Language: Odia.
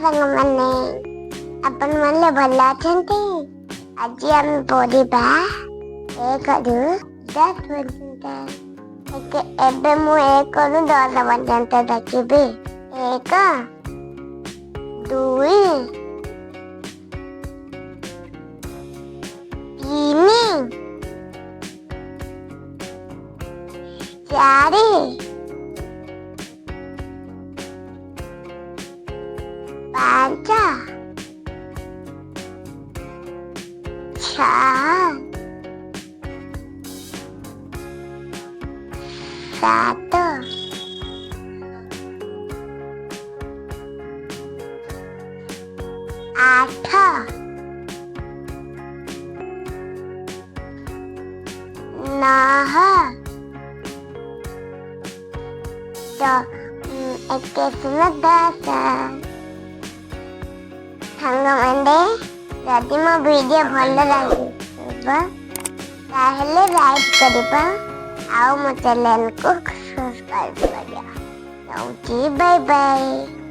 ସାଙ୍ଗମାନେ ଆପଣମାନେ ଭଲ ଅଛନ୍ତି? ଆଜି ଆମେ ପଢିବା 1ରୁ 10 ପର୍ଯ୍ୟନ୍ତ। ଏବେ ମୁଁ 1ରୁ 10 ପର୍ଯ୍ୟନ୍ତ ଦେଖିବି। 1 2 3 4 5 6 7 8 9 10 ସାଙ୍ଗମାନେ ଯଦି ମୋ ଭିଡ଼ିଓ ଭଲ ଲାଗିବ ତାହେଲେ ଲାଇକ୍ କରିବା ଆଉ ମୋ ଚ୍ୟାନେଲକୁ ସବସ୍କ୍ରାଇବ୍ କରିବା। ରହୁଛି, ବାଇ ବାଇ।